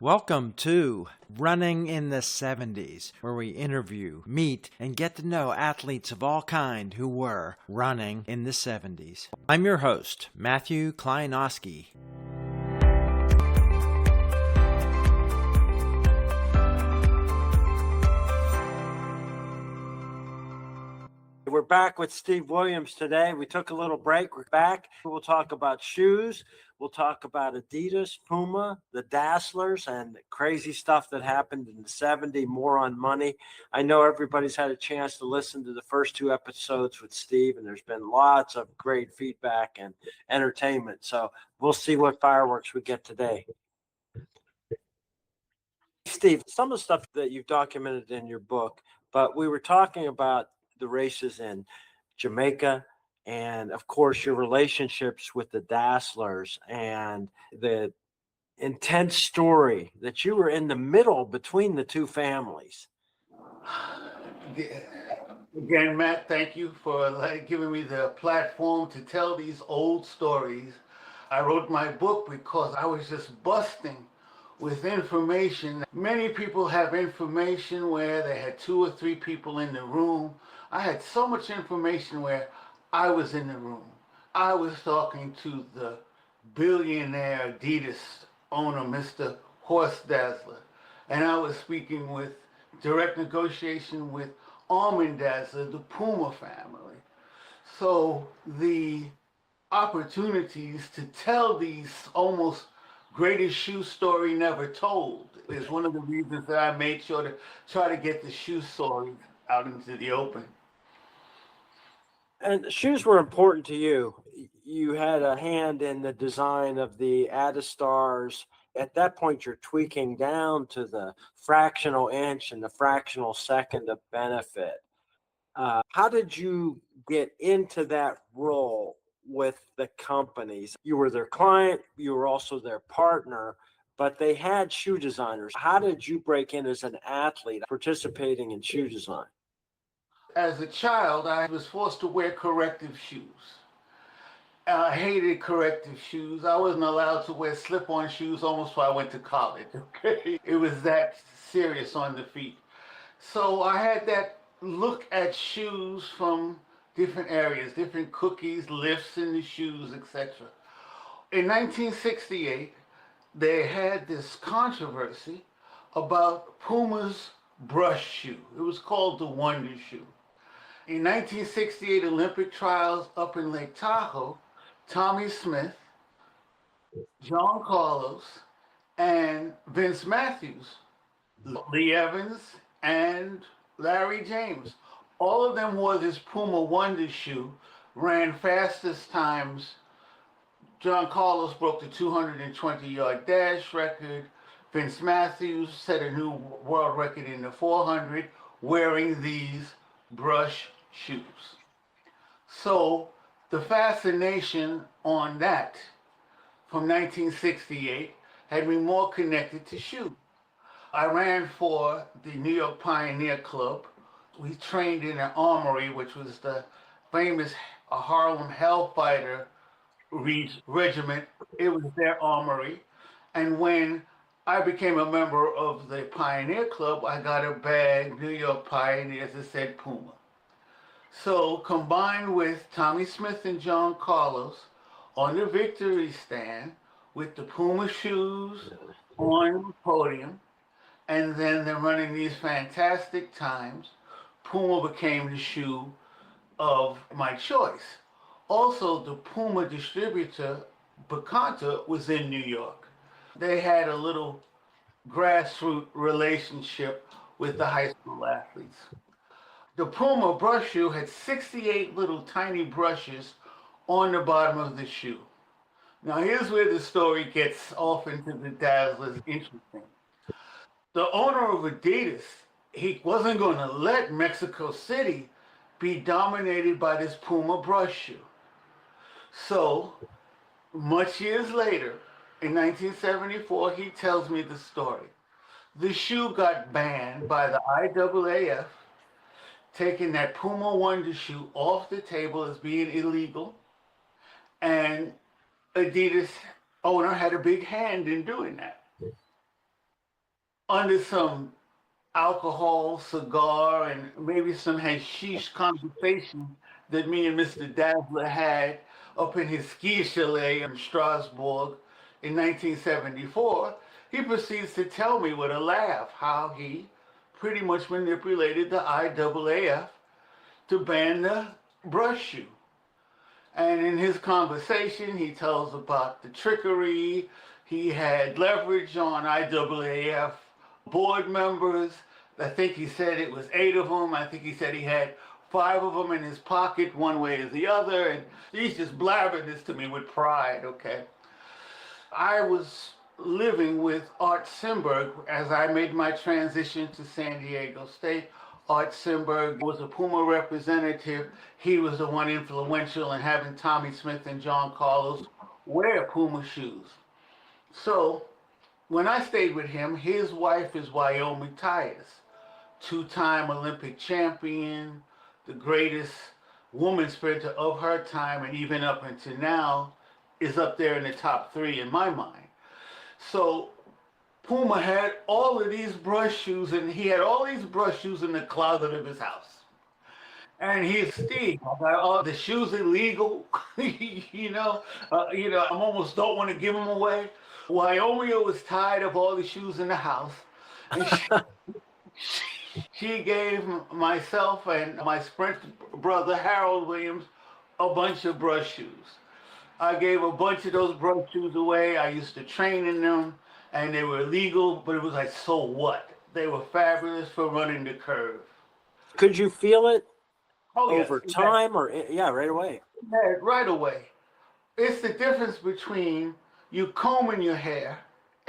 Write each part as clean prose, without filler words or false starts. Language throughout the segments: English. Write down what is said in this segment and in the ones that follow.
Welcome to Running in the 70s, where we interview, meet, and get to know athletes of all kind who were running in the 70s. I'm your host, Matthew 𝐒𝐭𝐞𝐯𝐞. We're back with Steve Williams today. We took a little break. We're back. We'll talk about shoes. We'll talk about Adidas, Puma, the Dazzlers, and crazy stuff that happened in the 70s, more on money. I know everybody's had a chance to listen to the first two episodes with Steve, and there's been lots of great feedback and entertainment. So we'll see what fireworks we get today. Steve, some of the stuff that you've documented in your book, but we were talking about the races in Jamaica and, of course, your relationships with the Dazzlers and the intense story that you were in the middle between the two families. Again, Matt, thank you for giving me the platform to tell these old stories. I wrote my book because I was just busting with information. Many people have information where they had 2 or 3 people in the room. I had so much information where I was in the room. I was talking to the billionaire Adidas owner, Mr. Horst Dassler, and I was speaking with direct negotiation with 𝐏𝐚𝐫𝐭 Dazzler, the Puma family. So the opportunities to tell these almost greatest shoe story never told is one of the reasons that I made sure to try to get the shoe story out into the open. And shoes were important to you. You had a hand in the design of the Adistars. At that point, you're tweaking down to the fractional inch and the fractional second of benefit. How did you get into that role with the companies? You were their client, you were also their partner, but they had shoe designers. How did you break in as an athlete participating in shoe design? As a child, I was forced to wear corrective shoes. I hated corrective shoes. I wasn't allowed to wear slip-on shoes almost till I went to college, okay? It was that serious on the feet. So I had that look at shoes from different areas, different cookies, lifts in the shoes, etc. In 1968, they had this controversy about Puma's brush shoe. It was called the Wonder Shoe. In 1968 Olympic trials up in Lake Tahoe, Tommie Smith, John Carlos, and Vince Matthews, Lee Evans, and Larry James, all of them wore this Puma Wonder shoe, ran fastest times. John Carlos broke the 220-yard dash record. Vince Matthews set a new world record in the 400 wearing these brush shoes. So the fascination on that from 1968 had me more connected to shoe. I ran for the New York Pioneer Club. We trained in an armory, which was the famous Harlem Hellfighter regiment. It was their armory. And when I became a member of the Pioneer Club, I got a bag, New York Pioneers, that said Puma. So combined with Tommie Smith and John Carlos on the victory stand with the Puma shoes on the podium, and then they're running these fantastic times, Puma became the shoe of my choice. Also, the Puma distributor, 𝐏𝐵𝐭, was in New York. They had a little grassroots relationship with the high school athletes. The Puma brush shoe had 68 little tiny brushes on the bottom of the shoe. Now here's where the story gets off into the Dazzlers interesting. The owner of Adidas, he wasn't going to let Mexico City be dominated by this Puma brush shoe. So, much years later, in 1974, he tells me the story. The shoe got banned by the IAAF, taking that Puma Wonder shoe off the table as being illegal, and Adidas owner had a big hand in doing that. under some alcohol, cigar, and maybe some hashish conversation that me and Mr. Dazzler had up in his ski chalet in Strasbourg in 1974, he proceeds to tell me with a laugh how he pretty much manipulated the IAAF to ban the brush shoe. And in his conversation, he tells about the trickery. He had leverage on IAAF board members. I think he said it was 8 of them. I think he said he had 5 of them in his pocket, one way or the other. And he's just blabbing this to me with pride, okay? I was living with Art Simberg as I made my transition to San Diego State. Art Simberg was a Puma representative. He was the one influential in having Tommy Smith and John Carlos wear Puma shoes. So when I stayed with him, his wife is 𝐒𝐭𝐞𝐯𝐞, two-time Olympic champion, the greatest woman sprinter of her time, and even up until now is up there in the top 3 in my mind. So Puma had all of these brush shoes, and he had all these brush shoes in the closet of his house. And he's Steve. Are the shoes illegal? I almost don't want to give them away. 𝐒𝐭𝐞𝐯𝐞 was tired of all the shoes in the house, and she gave myself and my sprint brother Harold Williams a bunch of brush shoes. I gave a bunch of those brush shoes away. I used to train in them, and they were illegal, but it was like, so what? They were fabulous for running the curve. Could you feel it yes, over time, or right away? Yeah, right away. It's the difference between you combing your hair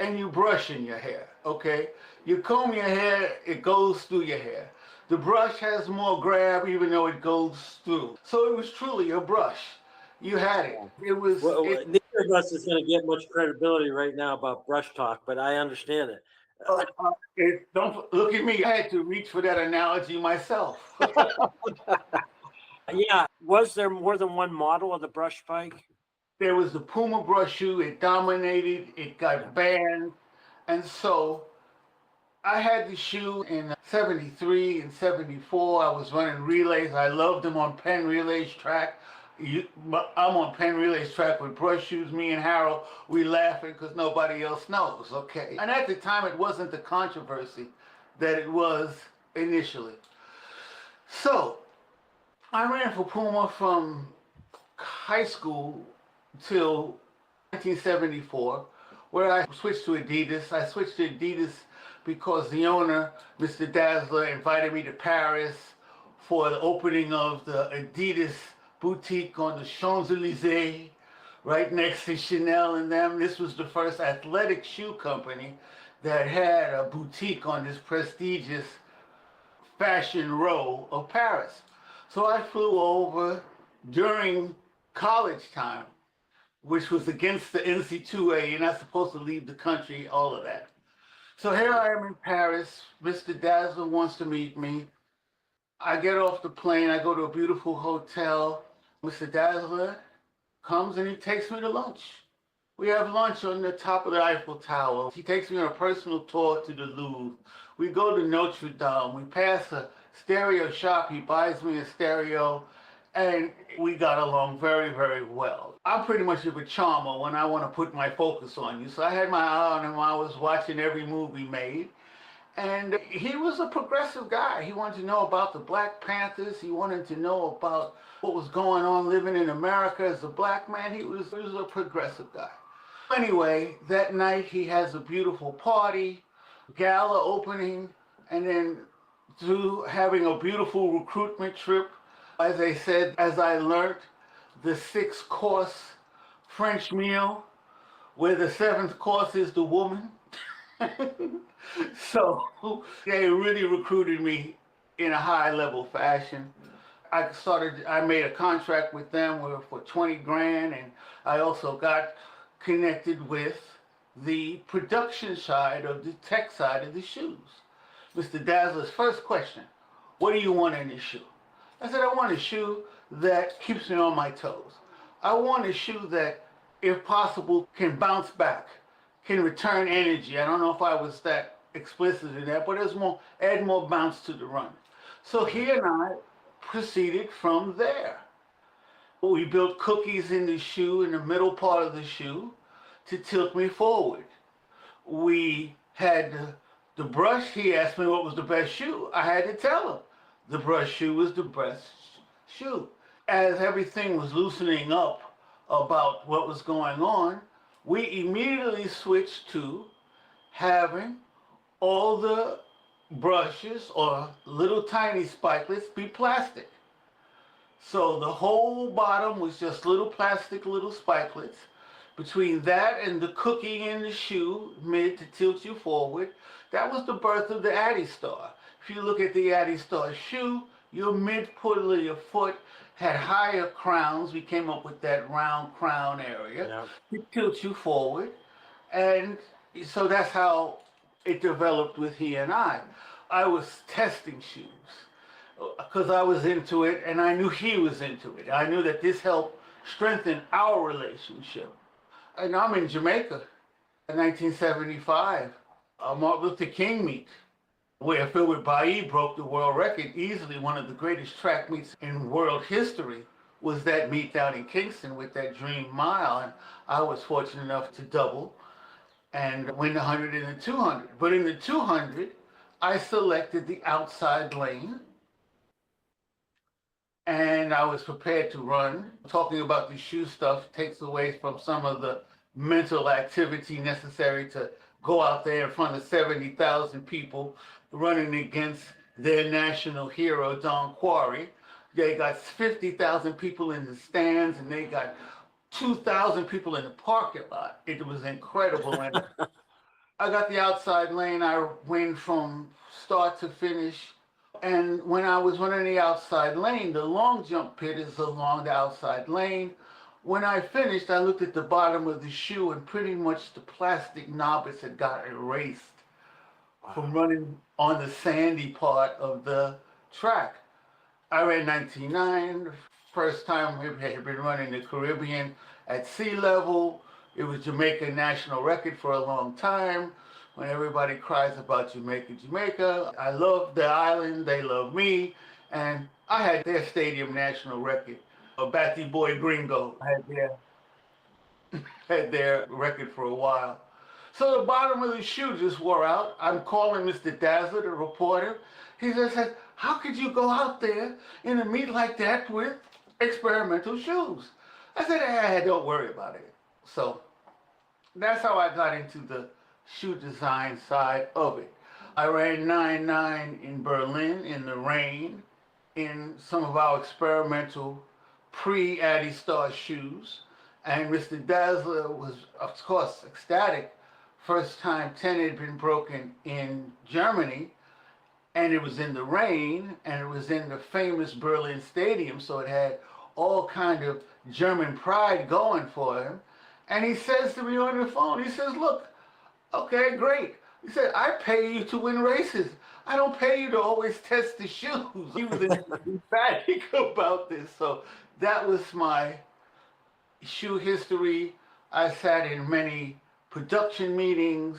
and you brushing your hair, okay? You comb your hair, it goes through your hair. The brush has more grab even though it goes through. So it was truly a brush. You had it. It was. Neither of us is going to get much credibility right now about brush talk, but I understand it. Don't look at me. I had to reach for that analogy myself. Yeah. Was there more than one model of the brush bike? There was the Puma brush shoe. It dominated. It got banned. And so I had the shoe in 73 and 74. I was running relays. I loved them on Penn Relays track. I'm on Penn Relays track with brush shoes. Me and Harold, we laughing because nobody else knows, okay? And at the time, it wasn't the controversy that it was initially. So I ran for Puma from high school till 1974, where I switched to Adidas. I switched to Adidas because the owner, Mr. Dazzler, invited me to Paris for the opening of the Adidas boutique on the 𝐒𝐭𝐞𝐯, right next to Chanel and them. This was the first athletic shoe company that had a boutique on this prestigious fashion row of Paris. So I flew over during college time, which was against the NCAA. You're not supposed to leave the country, all of that. So here I am in Paris. Mr. Dazzler wants to meet me. I get off the plane. I go to a beautiful hotel. Mr. Dazzler comes and he takes me to lunch. We have lunch on the top of the Eiffel Tower. He takes me on a personal tour to the Louvre. We go to Notre Dame. We pass a stereo shop. He buys me a stereo, and we got along very, very well. I'm pretty much of a charmer when I want to put my focus on you. So I had my eye on him. I was watching every move he made. And he was a progressive guy. He wanted to know about the Black Panthers. He wanted to know about what was going on living in America as a black man. He was a progressive guy. Anyway, that night he has a beautiful party, gala opening, and then through having a beautiful recruitment trip. As I said, as I learned, the 6-course French meal, where the 7th course is the woman. So they really recruited me in a high-level fashion. I made a contract with them for 20 grand, and I also got connected with the production side of the tech side of the shoes. Mr. Dazzler's first question, what do you want in this shoe? I said, I want a shoe that keeps me on my toes. I want a shoe that, if possible, can bounce back, can return energy. I don't know if I was that explicit in that, but there's more, add more bounce to the run. So he and I proceeded from there. We built cookies in the shoe, in the middle part of the shoe, to tilt me forward. We had the brush. He asked me what was the best shoe. I had to tell him the brush shoe was the best shoe. As everything was loosening up about what was going on, we immediately switched to having all the brushes or little tiny spikelets be plastic. So the whole bottom was just little plastic, little spikelets. Between that and the cookie in the shoe, mid to tilt you forward, that was the birth of the Adistar. If you look at the Adistar shoe, your mid-puddle of your foot had higher crowns. We came up with that round crown area. Yep. It tilts you forward. And so that's how it developed with he and I. I was testing shoes because I was into it and I knew he was into it. I knew that this helped strengthen our relationship. And I'm in Jamaica in 1975, a Martin Luther King meet, where Philbert Bailly broke the world record. Easily one of the greatest track meets in world history was that meet down in Kingston with that Dream Mile. And I was fortunate enough to double and win the 100 and the 200. But in the 200, I selected the outside lane. And I was prepared to run. Talking about the shoe stuff takes away from some of the mental activity necessary to go out there in front of 70,000 people running against their national hero, Don Quarry. They got 50,000 people in the stands and they got 2,000 people in the parking lot. It was incredible. And I got the outside lane. I went from start to finish. And when I was running the outside lane, the long jump pit is along the outside lane. When I finished, I looked at the bottom of the shoe and pretty much the plastic knobbers had got erased from running on the sandy part of the track. I ran 19.9, first time I had been running the Caribbean at sea level. It was Jamaica national record for a long time. When everybody cries about Jamaica, Jamaica, I love the island, they love me, and I had their stadium national record. A Batty Boy Gringo had their record for a while. So the bottom of the shoe just wore out. I'm calling Mr. Dazzler, the reporter. He just said, how could you go out there in a meet like that with experimental shoes? I said, don't worry about it. So that's how I got into the shoe design side of it. I ran 9.9 in Berlin in the rain in some of our experimental pre-Adistar shoes. And Mr. Dazzler was, of course, ecstatic. First time 10 had been broken in Germany, and it was in the rain, and it was in the famous Berlin Stadium, so it had all kind of German pride going for him. And he says to me on the phone, he says, look, okay, great. He said, I pay you to win races. I don't pay you to always test the shoes. He was emphatic about this. So that was my shoe history. I sat in many production meetings.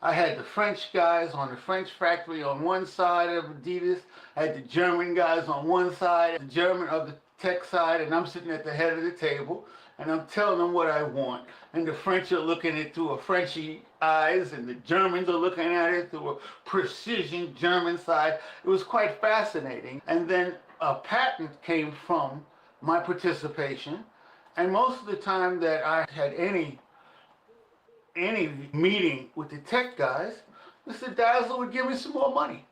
I had the French guys on the French factory on one side of Adidas. I had the German guys on one side, the German of the tech side, and I'm sitting at the head of the table, and I'm telling them what I want. And the French are looking at it through a Frenchy eyes, and the Germans are looking at it through a precision German side. It was quite fascinating. And then a patent came from my participation. And most of the time that I had any meeting with the tech guys, Mr. Dazzler would give me some more money.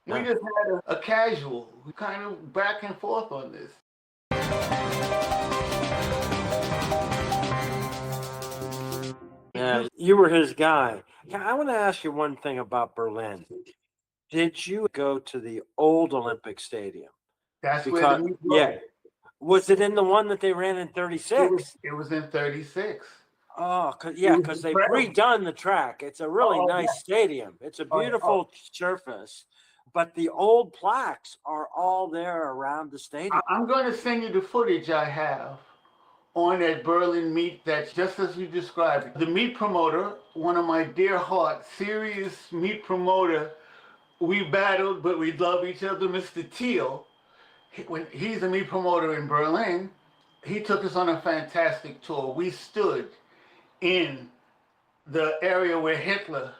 We just had a casual, kind of back and forth on this. Yeah, you were his guy. Yeah, I want to ask you one thing about Berlin. Did you go to the old Olympic Stadium? That's where the meet was. Yeah. Was it in the one that they ran in 36? It was in 36. Oh, because they've redone the track. It's a really nice stadium. It's a beautiful surface. But the old plaques are all there around the stadium. I'm going to send you the footage I have on that Berlin meet that's just as you described it. The meet promoter, one of my dear heart, serious meet promoter, we battled, but we love each other, Mr. Teal. When he's a meet promoter in Berlin, he took us on a fantastic tour. We stood in the area where Hitler,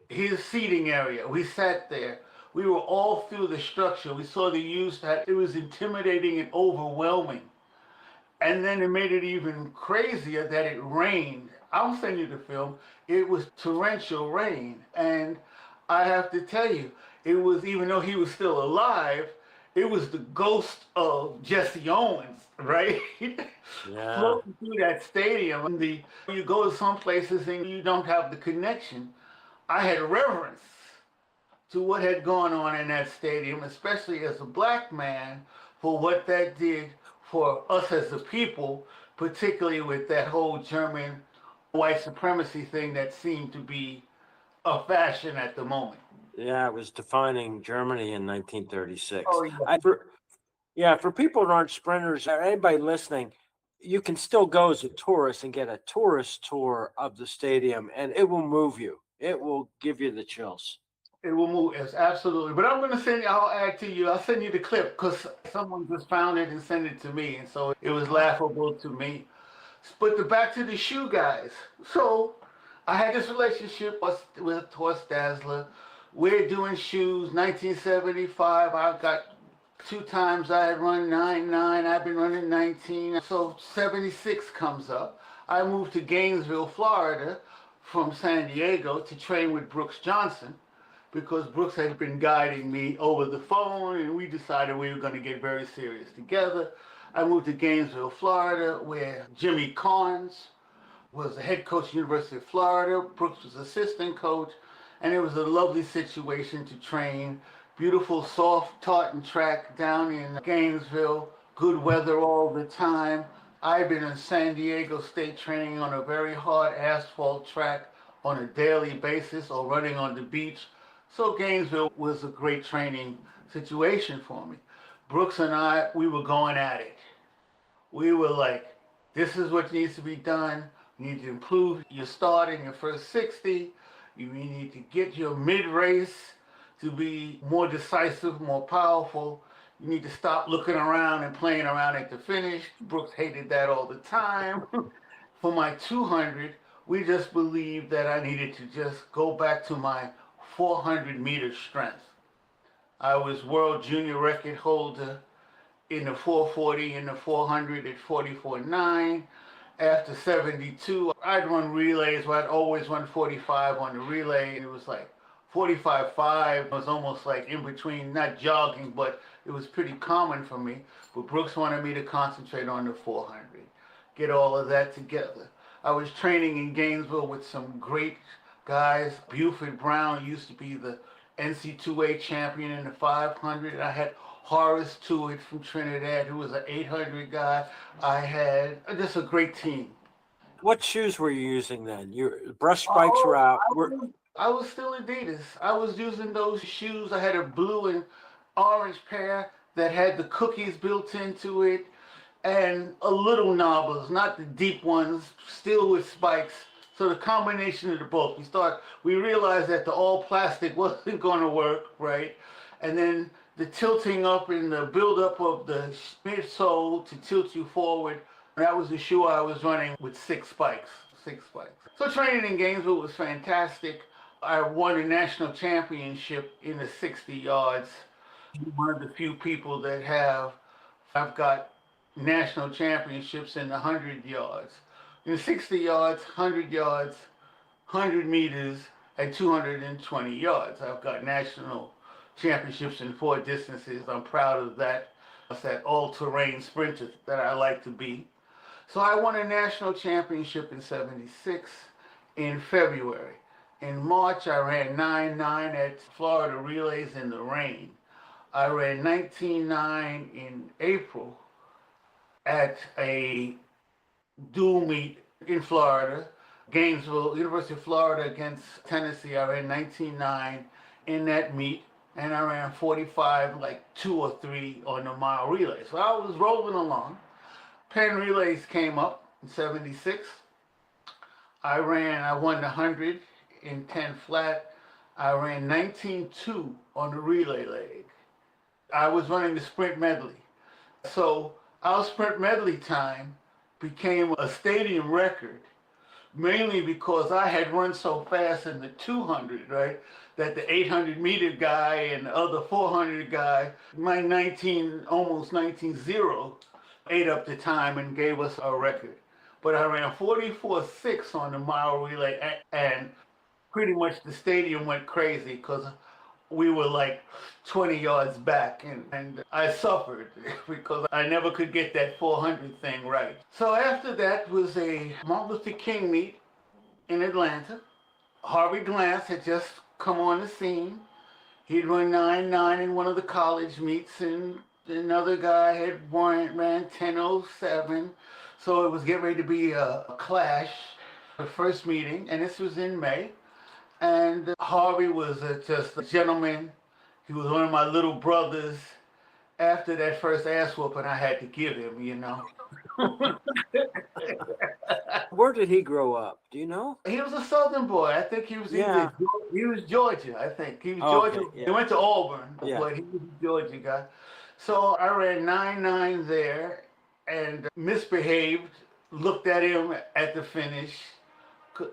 his seating area, we sat there. We were all through the structure. We saw the use that it was intimidating and overwhelming. And then it made it even crazier that it rained. I'll send you the film. It was torrential rain. And I have to tell you, it was, even though he was still alive, it was the ghost of Jesse Owens, right? Yeah. Floating through that stadium. And you go to some places and you don't have the connection. I had reverence to what had gone on in that stadium, especially as a black man, for what that did for us as a people, particularly with that whole German white supremacy thing that seemed to be a fashion at the moment. Yeah, it was defining Germany in 1936. Oh, yeah. For people that aren't sprinters, or anybody listening, you can still go as a tourist and get a tourist tour of the stadium, and it will move you. It will give you the chills. It will move, yes, absolutely. But I'm going to send you, I'll add to you, I'll send you the clip because someone just found it and sent it to me. And so it was laughable to me. But back to the shoe guys. So I had this relationship with Horst Dassler. We're doing shoes, 1975. I got 2 times I had run 9.9. I've been running 19. So 76 comes up. I moved to Gainesville, Florida from San Diego to train with Brooks Johnson, because Brooks had been guiding me over the phone, and we decided we were going to get very serious together. I moved to Gainesville, Florida, where Jimmy Carnes was the head coach at the University of Florida. Brooks was assistant coach, and it was a lovely situation to train. Beautiful, soft, tartan track down in Gainesville, good weather all the time. I've been in San Diego State training on a very hard asphalt track on a daily basis or running on the beach. So Gainesville was a great training situation for me. Brooks and I, we were going at it. We were like, this is what needs to be done. You need to improve your start in your first 60. You need to get your mid-race to be more decisive, more powerful. You need to stop looking around and playing around at the finish. Brooks hated that all the time. For my 200, we just believed that I needed to just go back to my 400-meter strength. I was world junior record holder in the 440 and the 400 at 44.9. After 72, I'd run relays where I'd always run 45 on the relay, and it was like 45.5 was almost like in between, not jogging, but it was pretty common for me. But Brooks wanted me to concentrate on the 400, get all of that together. I was training in Gainesville with some great guys. Buford Brown used to be the NC2A champion in the 500. I had Horace Tuitt from Trinidad, who was an 800 guy. I had just a great team. What shoes were you using then? Your brush spikes were out. I was still Adidas. I was using those shoes. I had a blue and orange pair that had the cookies built into it, and a little knobbers, not the deep ones, still with spikes. So the combination of the both. We realized that the all plastic wasn't going to work, right? And then the tilting up and the buildup of the midsole to tilt you forward. That was the shoe I was running with 6 spikes. So training in Gainesville was fantastic. I won a national championship in the 60 yards. One of the few people that have. I've got national championships in the 100 yards. In 60 yards, 100 yards, 100 meters, and 220 yards. I've got national championships in 4 distances. I'm proud of that. It's that all-terrain sprinter that I like to be. So I won a national championship in 76 in February. In March, I ran 9.9 at Florida Relays in the rain. I ran 19.9 in April at a dual meet in Florida, Gainesville, University of Florida against Tennessee. I ran 19.9 in that meet, and I ran 45, like 2 or 3 on the mile relay. So I was rolling along. Penn relays came up in 76. I won the 100 in 10 flat. I ran 19.2 on the relay leg. I was running the sprint medley. So our sprint medley time became a stadium record, mainly because I had run so fast in the 200, right, that the 800-meter guy and the other 400 guy, my almost 19.0, ate up the time and gave us a record. But I ran 44.6 on the mile relay, and pretty much the stadium went crazy because we were like 20 yards back, and I suffered because I never could get that 400 thing right. So after that was a Martin Luther King meet in Atlanta. Harvey Glance had just come on the scene. He'd run 9.9 in one of the college meets, and another guy had ran 10.07. So it was getting ready to be a clash, the first meeting, and this was in May. And Harvey was just a gentleman. He was one of my little brothers. After that first ass whooping I had to give him, you know. Where did he grow up? Do you know? He was a Southern boy. I think he was he was Georgia, I think. He was Georgia. Okay, yeah. He went to Auburn, Yeah. but he was a Georgia guy. So I ran 9.9 there and misbehaved, looked at him at the finish.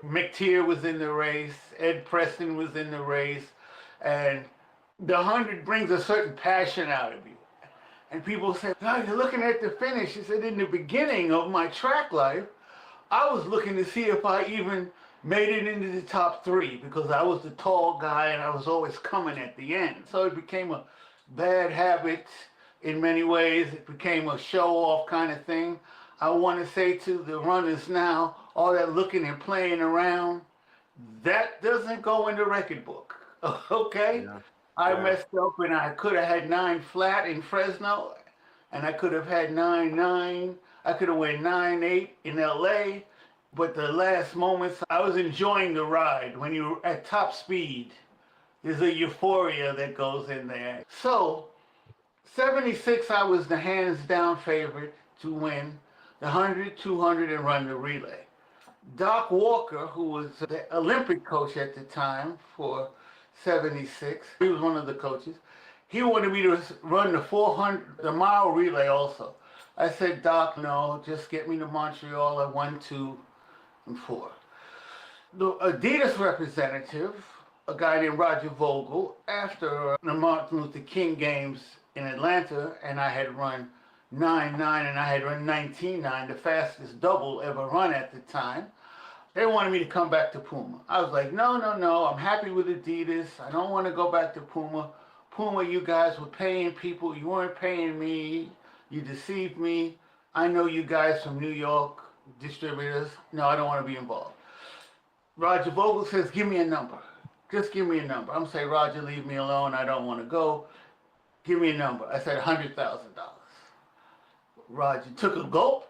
McTeer was in the race, Ed Preston was in the race, and the 100 brings a certain passion out of you. And people say, "Oh, you're looking at the finish." He said, in the beginning of my track life, I was looking to see if I even made it into the top 3 because I was the tall guy and I was always coming at the end. So it became a bad habit in many ways. It became a show-off kind of thing. I want to say to the runners now, all that looking and playing around, that doesn't go in the record book, okay? Yeah. I messed up and I could have had 9 flat in Fresno, and I could have had 9.9. I could have went 9.8 in LA, but the last moments, I was enjoying the ride. When you're at top speed, there's a euphoria that goes in there. So, 76, I was the hands-down favorite to win the 100, 200, and run the relay. Doc Walker, who was the Olympic coach at the time for 76, he was one of the coaches. He wanted me to run the 400, the mile relay also. I said, "Doc, no, just get me to Montreal at 1, 2, and 4. The Adidas representative, a guy named Roger Vogel, after the Martin Luther King games in Atlanta, and I had run 9.9 and I had run 19.9, the fastest double ever run at the time. They wanted me to come back to Puma. I was like, no, I'm happy with Adidas. I don't want to go back to Puma. Puma, you guys were paying people. You weren't paying me. You deceived me. I know you guys from New York, distributors. No, I don't want to be involved. Roger Vogel says, give me a number. Just give me a number. I'm saying, Roger, leave me alone. I don't want to go. Give me a number. I said, $100,000. Roger took a gulp,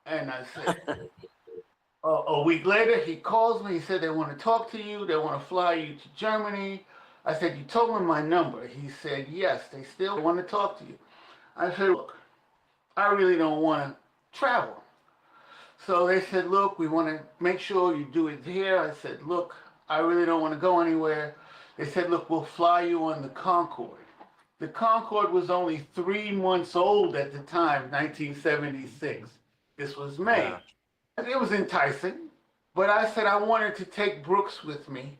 and I said, a week later, he calls me. He said, they want to talk to you. They want to fly you to Germany. I said, you told them my number. He said, yes, they still want to talk to you. I said, look, I really don't want to travel. So they said, look, we want to make sure you do it here. I said, look, I really don't want to go anywhere. They said, look, we'll fly you on the Concorde. The Concorde was only 3 months old at the time, 1976. This was May. Yeah. It was enticing, but I said I wanted to take Brooks with me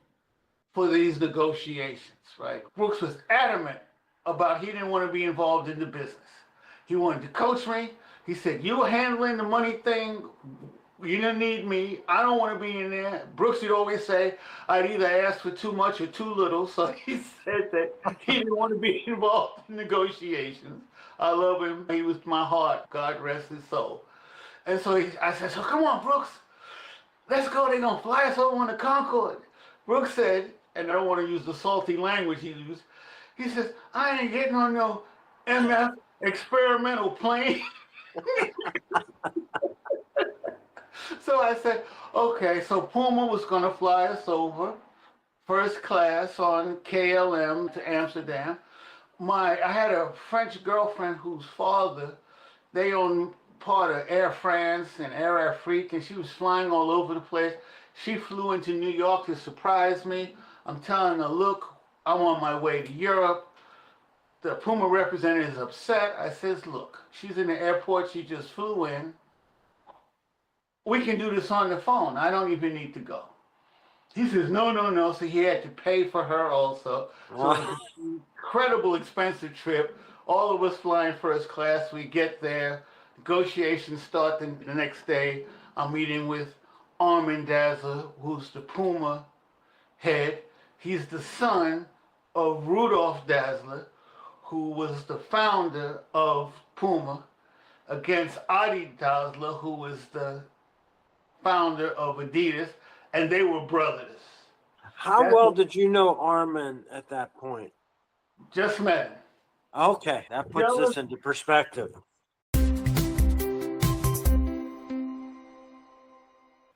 for these negotiations, right? Brooks was adamant about he didn't want to be involved in the business. He wanted to coach me. He said, you were handling the money thing. You didn't need me. I don't want to be in there. Brooks would always say, I'd either ask for too much or too little. So he said that he didn't want to be involved in negotiations. I love him. He was my heart. God rest his soul. And so I said, so come on, Brooks. Let's go. They're going to fly us over on the Concorde. Brooks said, and I don't want to use the salty language he used, he says, I ain't getting on no MF experimental plane. So I said, okay, so Puma was going to fly us over, first class on KLM to Amsterdam. I had a French girlfriend whose father, they owned part of Air France and Air Afrique, and she was flying all over the place. She flew into New York to surprise me. I'm telling her, look, I'm on my way to Europe. The Puma representative is upset. I says, look, she's in the airport. She just flew in. We can do this on the phone. I don't even need to go. He says, no, no, no. So he had to pay for her also. So it was an incredible expensive trip. All of us flying first class. We get there. Negotiations start the next day. I'm meeting with Armin Dassler, who's the Puma head. He's the son of Rudolf Dassler, who was the founder of Puma, against Adi Dassler, who was the founder of Adidas, and they were brothers. How well did you know Armin at that point? Just met him. Okay, that puts this into perspective.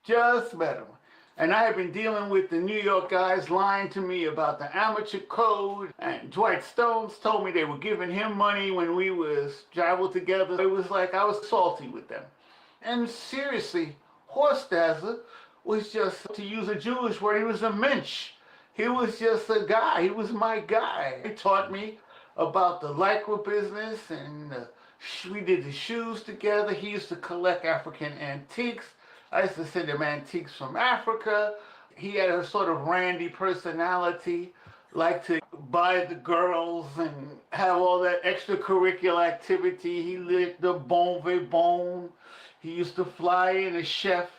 Just met him. And I have been dealing with the New York guys lying to me about the amateur code. And Dwight Stones told me they were giving him money when we was traveled together. It was like I was salty with them. And seriously, Horst Dassler was just, to use a Jewish word, he was a mensch. He was just a guy. He was my guy. He taught me about the Lycra business, and we did the shoes together. He used to collect African antiques. I used to send him antiques from Africa. He had a sort of randy personality, liked to buy the girls and have all that extracurricular activity. He lived the bon vivant. He used to fly in a chef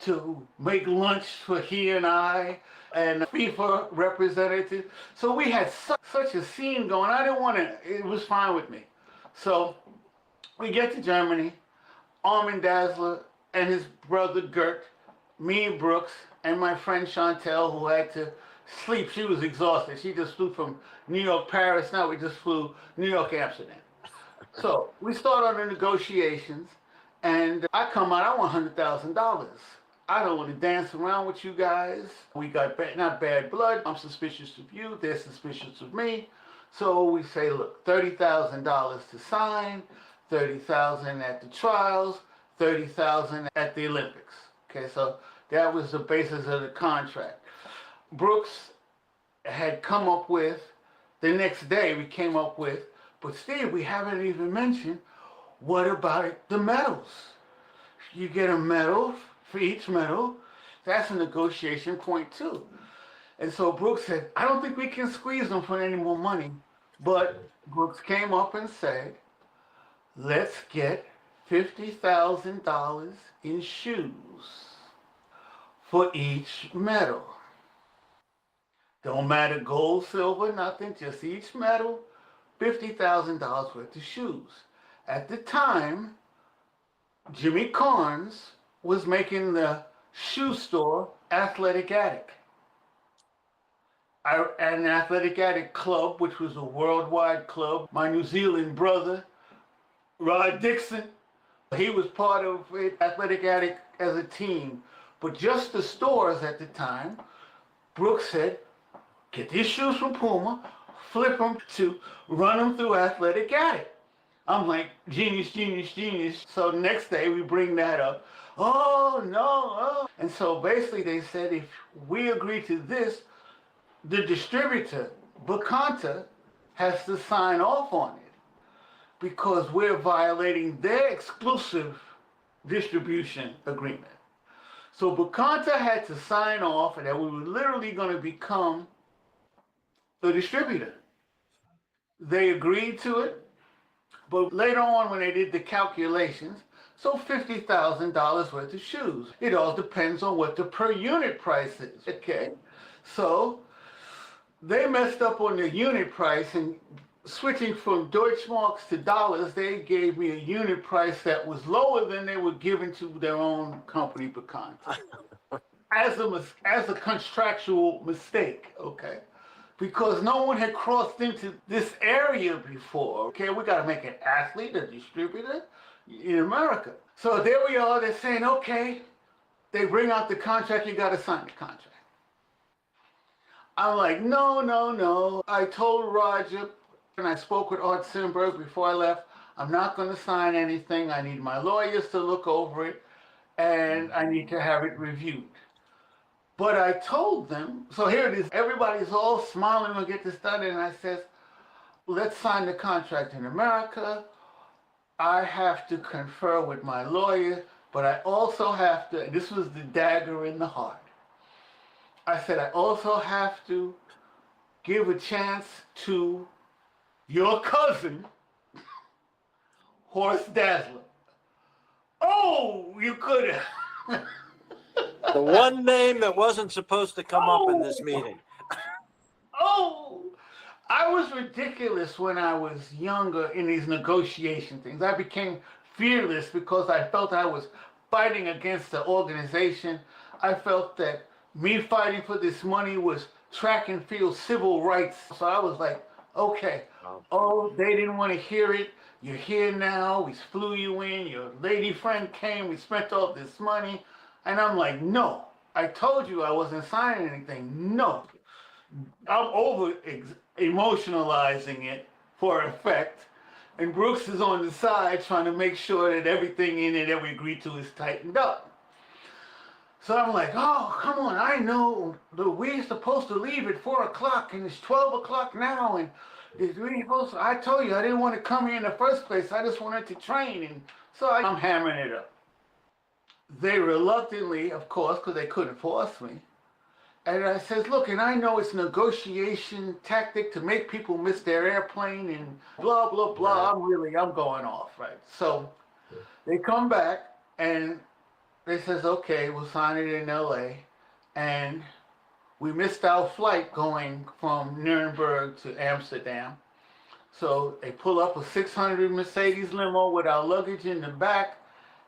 to make lunch for he and I, and a FIFA representative. So we had such a scene going. I didn't want to, it was fine with me. So we get to Germany, Armin Dassler and his brother Gert, me and Brooks, and my friend Chantel, who had to sleep. She was exhausted. She just flew from New York, Paris. Now we just flew New York, Amsterdam. So we start on the negotiations, and I come out, I want $100,000. I don't want to dance around with you guys. We got not bad blood. I'm suspicious of you. They're suspicious of me. So we say, look, $30,000 to sign, $30,000 at the trials, $30,000 at the Olympics. Okay, so that was the basis of the contract. Brooks had come up with, the next day we came up with, but Steve, we haven't even mentioned, what about the medals? You get a medal for each medal. That's a negotiation point too. And so Brooks said, I don't think we can squeeze them for any more money. But Brooks came up and said, let's get $50,000 in shoes for each medal. Don't matter gold, silver, nothing, just each medal, $50,000 worth of shoes. At the time, Jimmy Carnes was making the shoe store Athletic Attic. An Athletic Attic club, which was a worldwide club. My New Zealand brother, Rod Dixon, he was part of it, Athletic Attic as a team. But just the stores at the time, Brooks said, get these shoes from Puma, flip them to run them through Athletic Attic. I'm like, genius, genius, genius. So next day we bring that up. Oh, no, oh. And so basically they said, if we agree to this, the distributor, 𝐒𝐭𝐞𝐯, has to sign off on it because we're violating their exclusive distribution agreement. So 𝐒𝐭𝐞𝐯 had to sign off and that we were literally going to become the distributor. They agreed to it, but later on when they did the calculations, so $50,000 worth of shoes. It all depends on what the per unit price is, okay? So they messed up on the unit price, and switching from Deutschmarks to dollars, they gave me a unit price that was lower than they were giving to their own company, 𝐒𝐭𝐞𝐯, as a contractual mistake, okay? Because no one had crossed into this area before, okay? We got to make an athlete, a distributor in America. So there we are, they're saying, okay, they bring out the contract, you got to sign the contract. I'm like, no, no, no. I told Roger, and I spoke with Art Simberg before I left, I'm not going to sign anything. I need my lawyers to look over it, and I need to have it reviewed. But I told them, so here it is, everybody's all smiling, we'll get this done, and I says, let's sign the contract in America. I have to confer with my lawyer, but I also have to, and this was the dagger in the heart, I said, I also have to give a chance to your cousin, Horst Dassler. Oh, you could have. The one name that wasn't supposed to come up in this meeting. Oh, I was ridiculous when I was younger in these negotiation things. I became fearless because I felt I was fighting against the organization. I felt that me fighting for this money was track and field civil rights. So I was like, okay, oh, they didn't want to hear it. You're here now. We flew you in. Your lady friend came. We spent all this money. And I'm like, no, I told you I wasn't signing anything. No, I'm over emotionalizing it for effect. And Brooks is on the side trying to make sure that everything in it that we agreed to is tightened up. So I'm like, oh, come on, I know we're supposed to leave at 4 o'clock and it's 12 o'clock now. And I told you I didn't want to come here in the first place. I just wanted to train. And so I'm hammering it up. They reluctantly, of course, because they couldn't force me. And I says, look, and I know it's negotiation tactic to make people miss their airplane and blah, blah, blah. I'm going off, right? So they come back and they says, okay, we'll sign it in LA. And we missed our flight going from Nuremberg to Amsterdam. So they pull up a 600 Mercedes limo with our luggage in the back.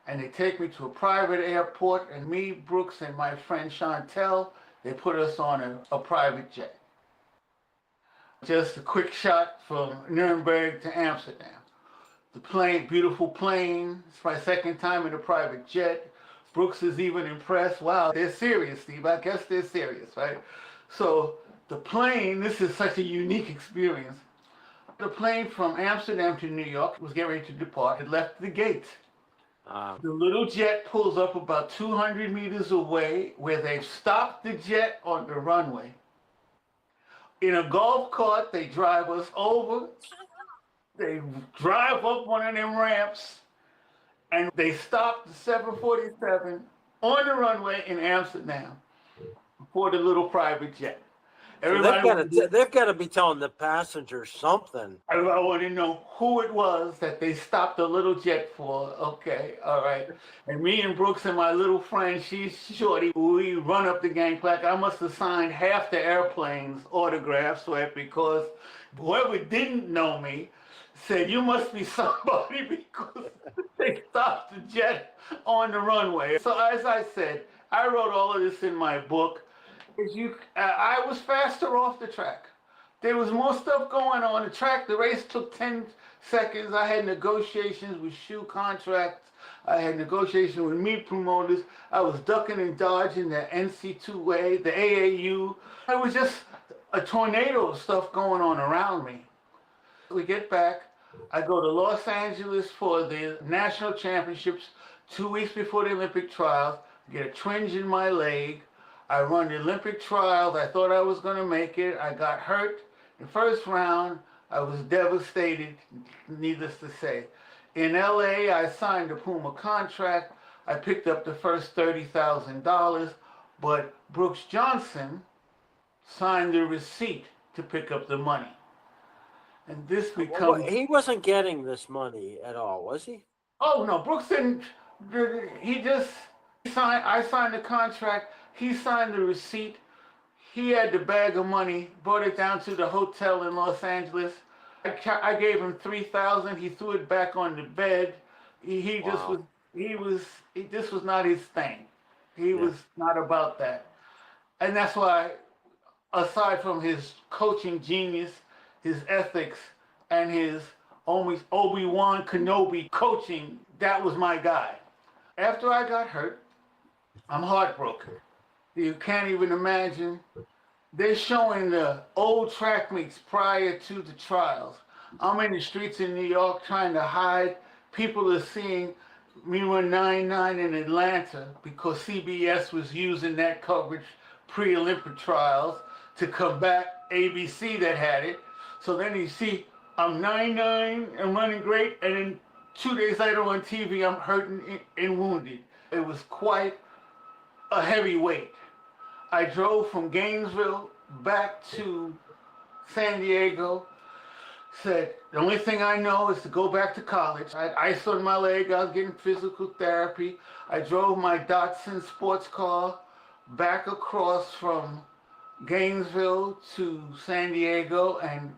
And they take me to a private airport, and me, Brooks, and my friend Chantel, they put us on a private jet. Just a quick shot from Nuremberg to Amsterdam. The plane, beautiful plane. It's my second time in a private jet. Brooks is even impressed. Wow, they're serious, Steve. I guess they're serious, right? So the plane, this is such a unique experience. The plane from Amsterdam to New York was getting ready to depart. It left the gate. The little jet pulls up about 200 meters away where they've stopped the jet on the runway. In a golf cart, they drive us over. They drive up one of them ramps and they stop the 747 on the runway in Amsterdam for the little private jet. So they've got to be telling the passengers something. I want to know who it was that they stopped the little jet for. Okay, all right. And me and Brooks and my little friend, she's shorty, we run up the gangplank. I must have signed half the airplane's autographs, right? Because whoever didn't know me said, you must be somebody because they stopped the jet on the runway. So as I said, I wrote all of this in my book. I was faster off the track. There was more stuff going on the track. The race took 10 seconds. I had negotiations with shoe contracts. I had negotiations with meat promoters. I was ducking and dodging the NC2A, the AAU. It was just a tornado of stuff going on around me. We get back. I go to Los Angeles for the national championships 2 weeks before the Olympic trials. Get a twinge in my leg. I run the Olympic trials. I thought I was going to make it. I got hurt. The first round, I was devastated, needless to say. In LA, I signed the Puma contract. I picked up the first $30,000, but Brooks Johnson signed the receipt to pick up the money. And this becomes... He wasn't getting this money at all, was he? Oh, no, Brooks didn't. He just signed, I signed the contract. He signed the receipt. He had the bag of money, brought it down to the hotel in Los Angeles. I gave him $3,000. He threw it back on the bed. This was not his thing. He was not about that. And that's why, aside from his coaching genius, his ethics, and his almost Obi-Wan Kenobi coaching, that was my guy. After I got hurt, I'm heartbroken. You can't even imagine. They're showing the old track meets prior to the trials. I'm in the streets in New York trying to hide. People are seeing me run 9-9 in Atlanta because CBS was using that coverage pre-Olympic trials to combat ABC that had it. So then you see I'm 9-9 and running great, and then 2 days later on TV I'm hurting and wounded. It was quite a heavy weight. I drove from Gainesville back to San Diego, said, the only thing I know is to go back to college. I had ice on my leg, I was getting physical therapy. I drove my 𝐑𝐮𝐧𝐧𝐢𝐬 sports car back across from Gainesville to San Diego and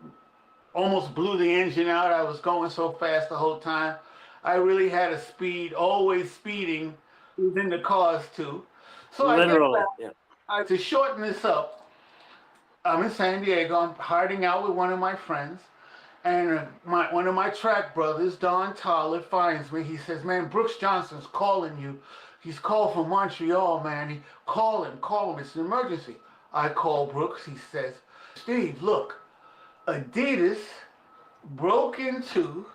almost blew the engine out. I was going so fast the whole time. I really had a speed, always speeding within the cars too. So Literally, to shorten this up, I'm in San Diego, I'm hiding out with one of my friends, and one of my track brothers, Don Toller, finds me. He says, man, Brooks Johnson's calling you. He's called from Montreal, man. Call him, it's an emergency. I call Brooks, he says, Steve, look, Adidas broke into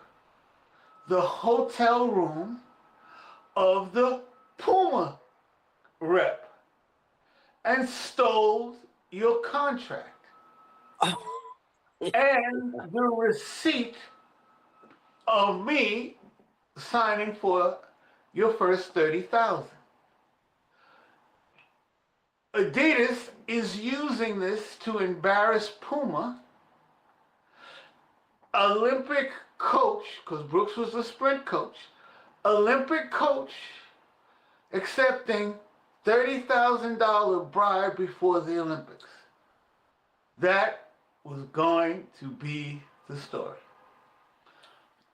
the hotel room of the Puma rep and stole your contract. And the receipt of me signing for your first 30,000. Adidas is using this to embarrass Puma. Olympic coach, because Brooks was the sprint coach, Olympic coach accepting $30,000 bribe before the Olympics. That was going to be the story.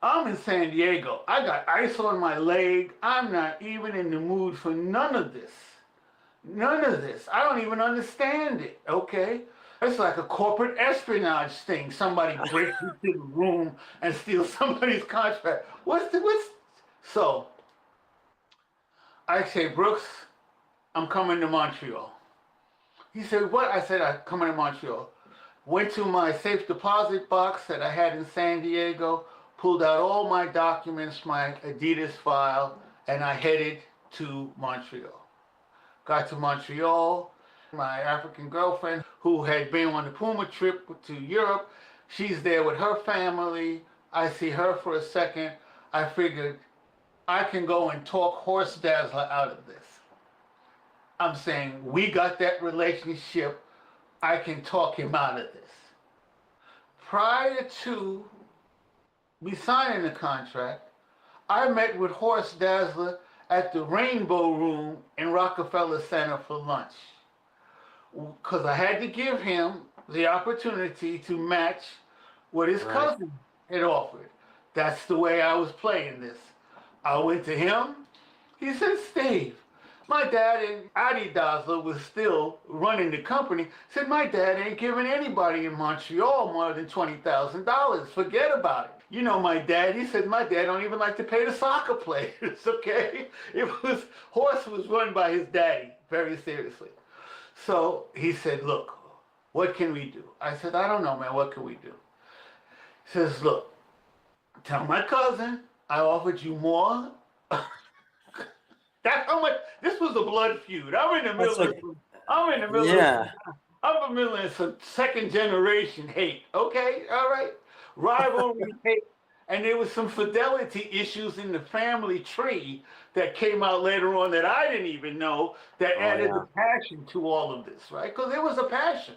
I'm in San Diego. I got ice on my leg. I'm not even in the mood for none of this. None of this. I don't even understand it, okay? It's like a corporate espionage thing. Somebody breaks into the room and steals somebody's contract. So I say, Brooks, I'm coming to Montreal. He said, what? I said, I'm coming to Montreal. Went to my safe deposit box that I had in San Diego, pulled out all my documents, my Adidas file, and I headed to Montreal. Got to Montreal, my African girlfriend, who had been on the Puma trip to Europe, she's there with her family. I see her for a second. I figured I can go and talk Horst Dassler out of this. I'm saying, we got that relationship. I can talk him out of this. Prior to me signing the contract, I met with Horst Dassler at the Rainbow Room in Rockefeller Center for lunch, because I had to give him the opportunity to match what his cousin had offered. That's the way I was playing this. I went to him. He said, Steve, my dad and Adi Dassler was still running the company. Said, my dad ain't giving anybody in Montreal more than $20,000. Forget about it. You know my dad. He said, my dad don't even like to pay the soccer players, okay? Horst was run by his daddy, very seriously. So he said, look, what can we do? I said, I don't know, man, what can we do? He says, look, tell my cousin I offered you more. That's how much. This was a blood feud. I'm in the middle of some second generation hate. Okay, all right, rivalry hate, and there was some fidelity issues in the family tree that came out later on that I didn't even know that added the passion to all of this, right? Because there was a passion.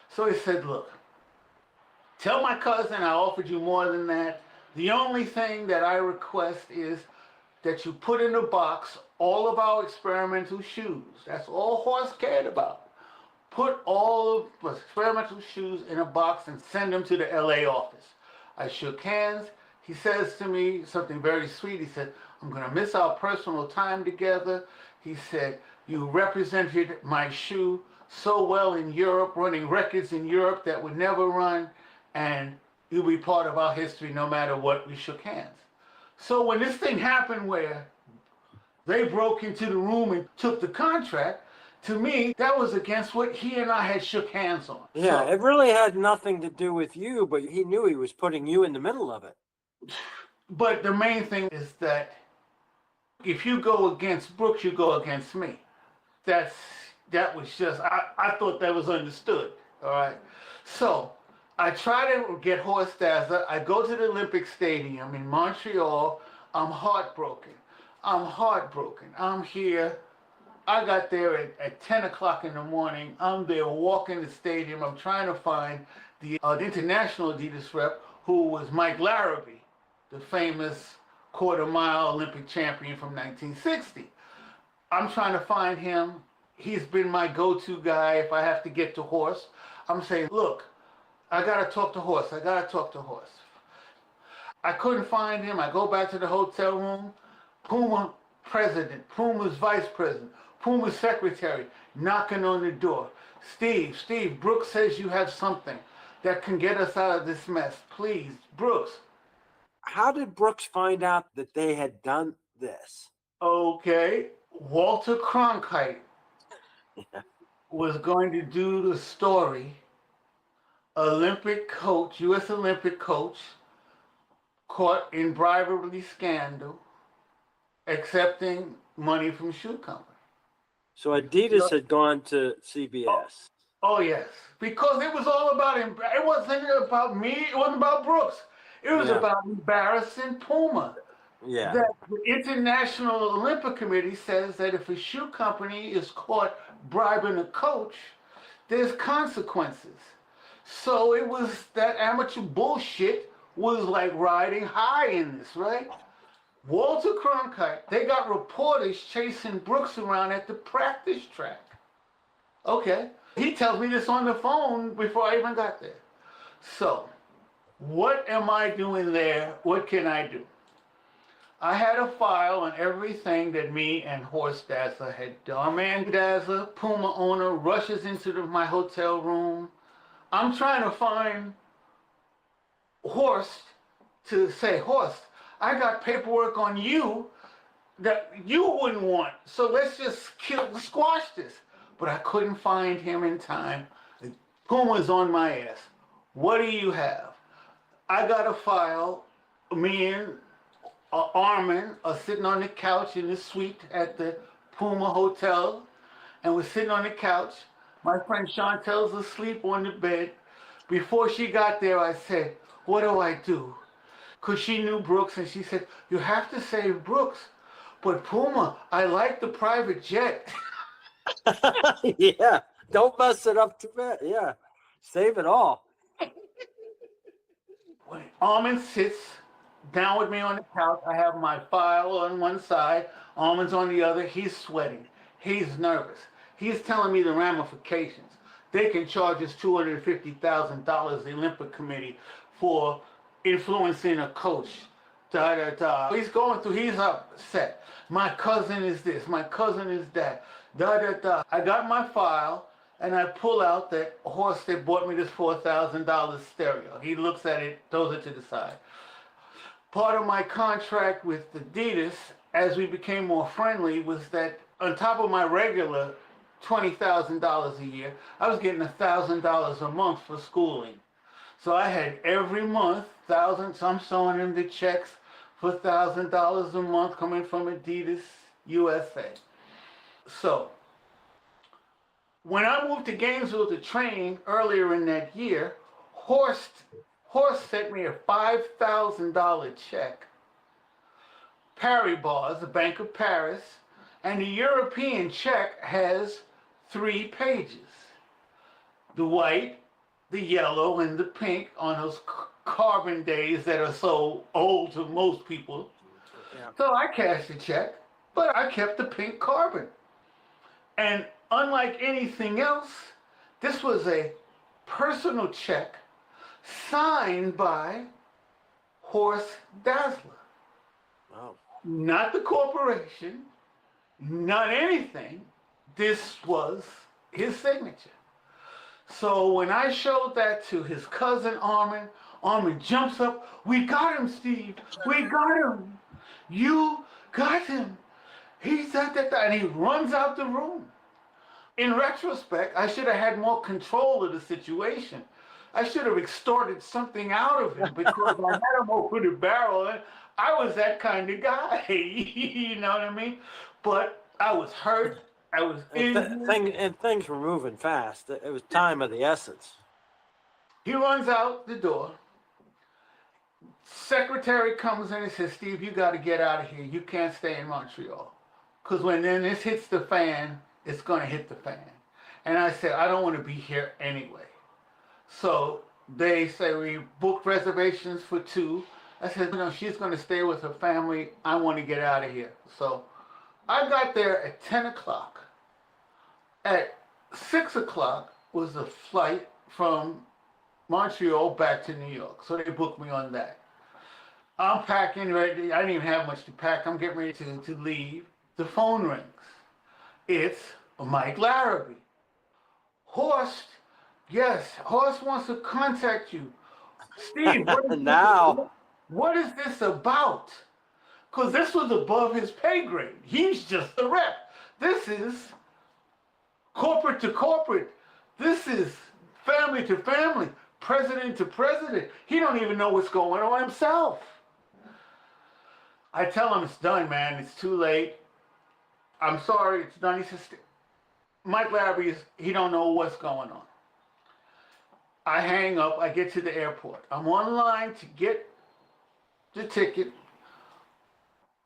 So he said, look, tell my cousin I offered you more than that. The only thing that I request is that you put in a box all of our experimental shoes. That's all Horst cared about. Put all of the experimental shoes in a box and send them to the LA office. I shook hands. He says to me something very sweet. He said, I'm going to miss our personal time together. He said, you represented my shoe so well in Europe, running records in Europe that would never run, and you'll be part of our history no matter what. We shook hands. So when this thing happened where they broke into the room and took the contract, To me, that was against what he and I had shook hands on. Yeah, So, it really had nothing to do with you, but he knew he was putting you in the middle of it. but the main thing is that if you go against Brooks, you go against me. That was just, I thought that was understood. All right. So I try to get Horst Dassler. I go to the Olympic Stadium in Montreal. I'm heartbroken. I'm here. I got there at 10 o'clock in the morning. I'm there walking the stadium. I'm trying to find the international Adidas rep, who was Mike Larrabee, the famous quarter-mile Olympic champion from 1960. I'm trying to find him. He's been my go-to guy if I have to get to Horst. I'm saying, look, I got to talk to Horst. I couldn't find him. I go back to the hotel room. Puma president, Puma's vice president, Puma's secretary knocking on the door. Steve, Brooks says you have something that can get us out of this mess. Please, Brooks. How did Brooks find out that they had done this? Okay, Walter Cronkite was going to do the story. Olympic coach, U.S. Olympic coach, caught in bribery scandal, accepting money from shoe company. So Adidas had gone to CBS. Oh yes, because it was all about him. It wasn't about me. It wasn't about Brooks. It was about embarrassing Puma. Yeah. That the International Olympic Committee says that if a shoe company is caught bribing a coach, there's consequences. So it was that amateur bullshit was like riding high in this, right? Walter Cronkite, they got reporters chasing Brooks around at the practice track. Okay. He tells me this on the phone before I even got there. So, what am I doing there? What can I do? I had a file on everything that me and Horst Dassler had done. Our man Dassler, Puma owner, rushes into my hotel room. I'm trying to find Horst to say, Horst, I got paperwork on you that you wouldn't want. So let's just squash this. But I couldn't find him in time. Puma's on my ass. What do you have? I got a file. Me and Armin are sitting on the couch in the suite at the Puma Hotel. And we're sitting on the couch. My friend Chantel's asleep on the bed. Before she got there, I said, what do I do? Because she knew Brooks, and she said, you have to save Brooks. But Puma, I like the private jet. Yeah, don't mess it up too bad. Yeah, save it all. When Armin sits down with me on the couch, I have my file on one side, Armin's on the other. He's sweating. He's nervous. He's telling me the ramifications. They can charge us $250,000, the Olympic Committee, for influencing a coach. He's going through, he's upset. My cousin is this, my cousin is that. I got my file and I pull out that Horst that bought me this $4,000 stereo. He looks at it, throws it to the side. Part of my contract with Adidas, as we became more friendly, was that on top of my regular $20,000 a year, I was getting $1,000 a month for schooling. So I had every month, so I'm showing him the checks for $1,000 a month coming from Adidas USA. So, when I moved to Gainesville to train earlier in that year, Horst sent me a $5,000 check. Paribas, the Bank of Paris, and the European check has 3 pages. The white, the yellow, and the pink on those carbon days that are so old to most people. Yeah. So I cashed the check, but I kept the pink carbon. And unlike anything else, this was a personal check signed by Horst Dassler. Wow. Not the corporation, not anything. This was his signature. So when I showed that to his cousin Armin, Armin jumps up. We got him, Steve. We got him. You got him. He's at that, and he runs out the room. In retrospect, I should have had more control of the situation. I should have extorted something out of him because I had him over the barrel. And I was that kind of guy, you know what I mean? But I was hurt. I was injured. And things were moving fast. It was time of the essence. He runs out the door. Secretary comes in and says, Steve, you got to get out of here. You can't stay in Montreal. Because when then this hits the fan, it's going to hit the fan. And I said, I don't want to be here anyway. So they say we booked reservations for 2. I said, no, she's going to stay with her family. I want to get out of here. So I got there at 10 o'clock. At 6 o'clock was the flight from Montreal back to New York. So they booked me on that. I'm packing ready. I didn't even have much to pack. I'm getting ready to leave. The phone rings. It's Mike Larrabee. Horst, yes, Horst wants to contact you. Steve, what is this about? Because this was above his pay grade. He's just a rep. This is corporate to corporate. This is family to family, president to president. He don't even know what's going on himself. I tell him it's done, man. It's too late. I'm sorry, it's done. He says, Mike Larrabee, he don't know what's going on. I hang up. I get to the airport. I'm online to get the ticket.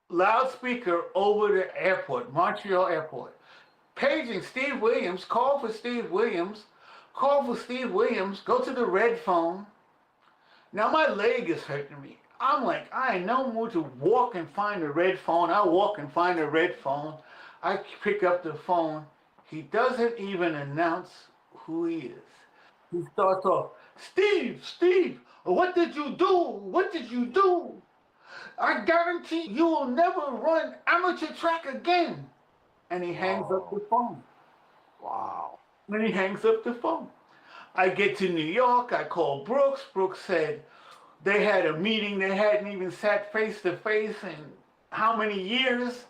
Loudspeaker over the airport, Montreal airport. Paging Steve Williams, call for Steve Williams, call for Steve Williams, go to the red phone. Now my leg is hurting me. I'm like, I ain't no mood to walk and find the red phone. I walk and find the red phone. I pick up the phone. He doesn't even announce who he is. He starts off, Steve, what did you do? What did you do? I guarantee you will never run amateur track again. And he hangs up the phone. Wow. And he hangs up the phone. I get to New York. I call Brooks. Brooks said they had a meeting. They hadn't even sat face to face in how many years.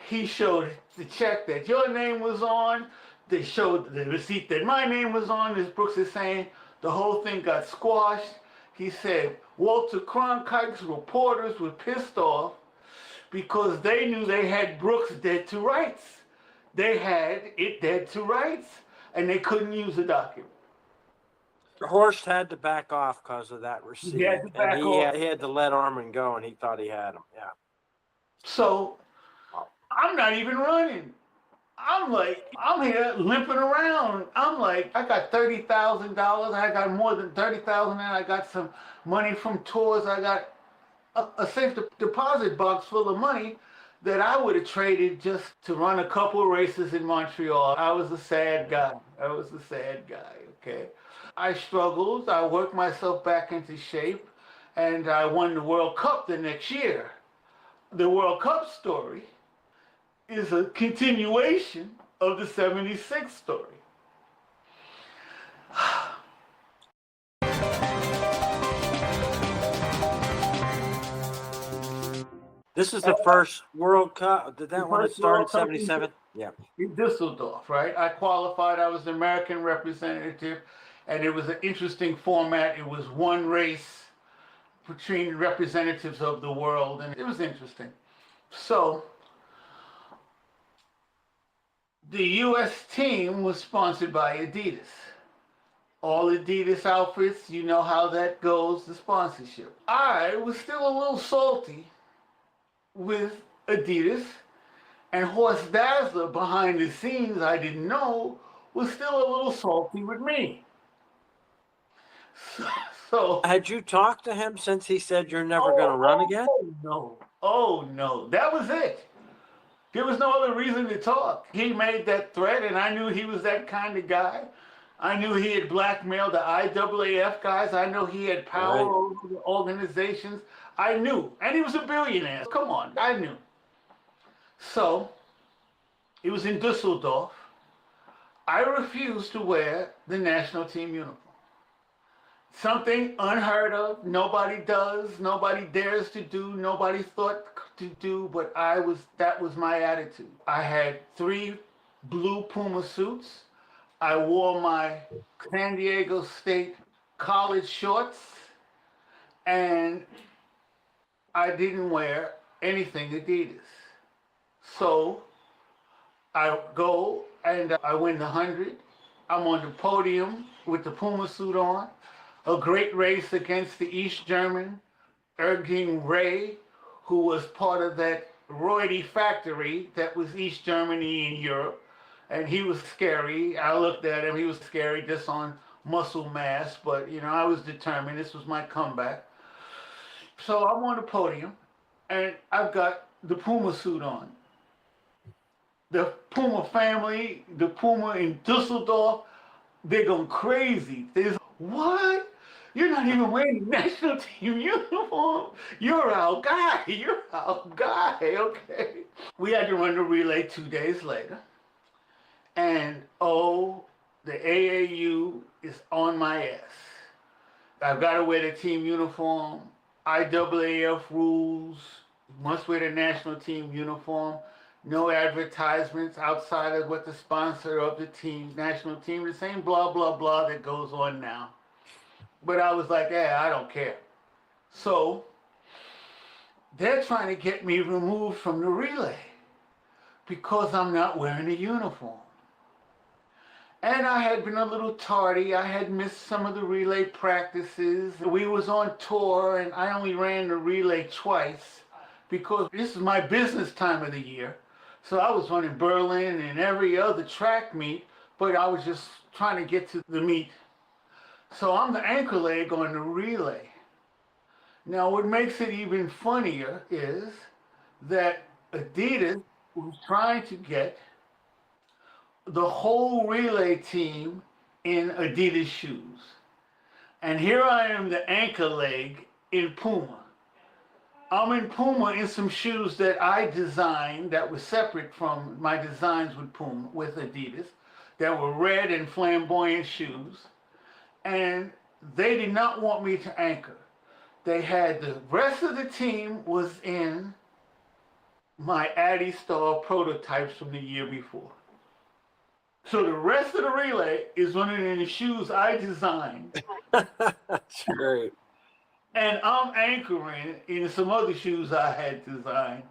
He showed the check that your name was on. They showed the receipt that my name was on. As Brooks is saying, the whole thing got squashed. He said Walter Cronkite's reporters were pissed off because they knew they had Brooks dead to rights. They had it dead to rights, and they couldn't use the document. Horst had to back off because of that receipt. He had to back off. He had to let Armin go, and he thought he had him. Yeah. So I'm not even running. I'm here limping around. I'm like, I got $30,000. I got more than $30,000, and I got some money from tours. I got a safe deposit box full of money that I would have traded just to run a couple races in Montreal. I was a sad guy. Okay? I struggled. I worked myself back into shape, and I won the World Cup the next year. The World Cup story is a continuation of the 76 story. This is the first World Cup. Did that one start in 77? Yeah. In Düsseldorf, right? I qualified. I was the American representative, and it was an interesting format. It was one race between representatives of the world, and it was interesting. So the U.S. team was sponsored by Adidas. All Adidas outfits, you know how that goes, the sponsorship. I was still a little salty with Adidas, and Horst Dassler, behind the scenes, I didn't know, was still a little salty with me. So had you talked to him since he said you're never going to run again? Oh no, that was it. There was no other reason to talk. He made that threat, and I knew he was that kind of guy. I knew he had blackmailed the IAAF guys. I know he had power over the organizations. I knew. And he was a billionaire. Come on, I knew. So, it was in Düsseldorf. I refused to wear the national team uniform. Something unheard of. Nobody does. Nobody dares to do. Nobody thought to do. But that was my attitude. I had 3 blue Puma suits. I wore my San Diego State college shorts, and I didn't wear anything Adidas. So I go and I win the 100. I'm on the podium with the Puma suit on. A great race against the East German, 𝐒𝐭𝐞𝐯𝐞, who was part of that roidy factory that was East Germany and Europe. And he was scary. I looked at him, he was scary just on muscle mass, but you know, I was determined. This was my comeback. So I'm on the podium and I've got the Puma suit on. The Puma family, the Puma in Dusseldorf, they're going crazy. They're like, what? You're not even wearing the national team uniform. You're our guy. You're our guy. Okay. We had to run the relay 2 days later. And oh, the AAU is on my ass. I've got to wear the team uniform. IAAF rules. Must wear the national team uniform. No advertisements outside of what the sponsor of the team, national team, the same blah, blah, blah that goes on now. But I was like, yeah, I don't care. So they're trying to get me removed from the relay because I'm not wearing a uniform. And I had been a little tardy. I had missed some of the relay practices. We was on tour and I only ran the relay twice because this is my business time of the year. So I was running Berlin and every other track meet, but I was just trying to get to the meet. So I'm the anchor leg on the relay. Now what makes it even funnier is that Adidas was trying to get the whole relay team in Adidas shoes. And here I am, the anchor leg in Puma. I'm in Puma in some shoes that I designed that were separate from my designs with Puma, with Adidas, that were red and flamboyant shoes. And they did not want me to anchor. They had the rest of the team was in my Adistar prototypes from the year before. So the rest of the relay is running in the shoes I designed. That's great. And I'm anchoring in some other shoes I had designed,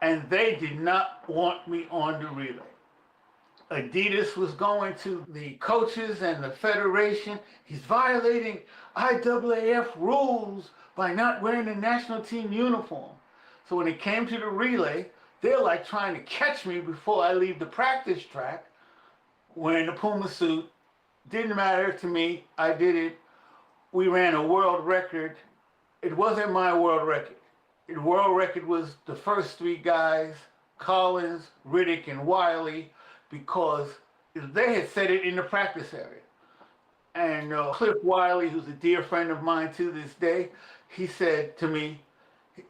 and they did not want me on the relay. Adidas was going to the coaches and the federation. He's violating IAAF rules by not wearing the national team uniform. So when it came to the relay, they're like trying to catch me before I leave the practice track wearing the Puma suit. Didn't matter to me. I did it. We ran a world record. It wasn't my world record. The world record was the first three guys, Collins, Riddick, and Wiley, because they had said it in the practice area. And Cliff Wiley, who's a dear friend of mine to this day, he said to me,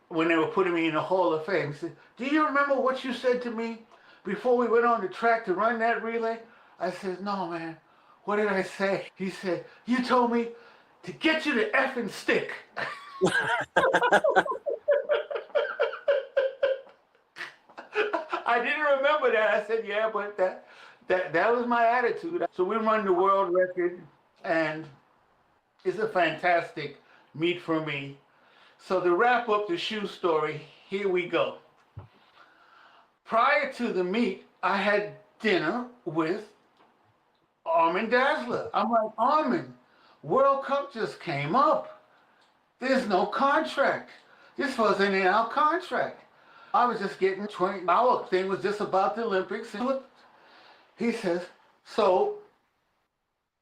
when they were putting me in the Hall of Fame, he said, do you remember what you said to me before we went on the track to run that relay? I said, no, man. What did I say? He said, you told me to get you the effing stick. I didn't remember that. I said, yeah, but that was my attitude. So we run the world record, and it's a fantastic meet for me. So to wrap up the shoe story, here we go. Prior to the meet, I had dinner with Armin Dassler. I'm like, Armin, World Cup just came up. There's no contract. This wasn't in our contract. I was just getting 20. Our thing was just about the Olympics. And he says, so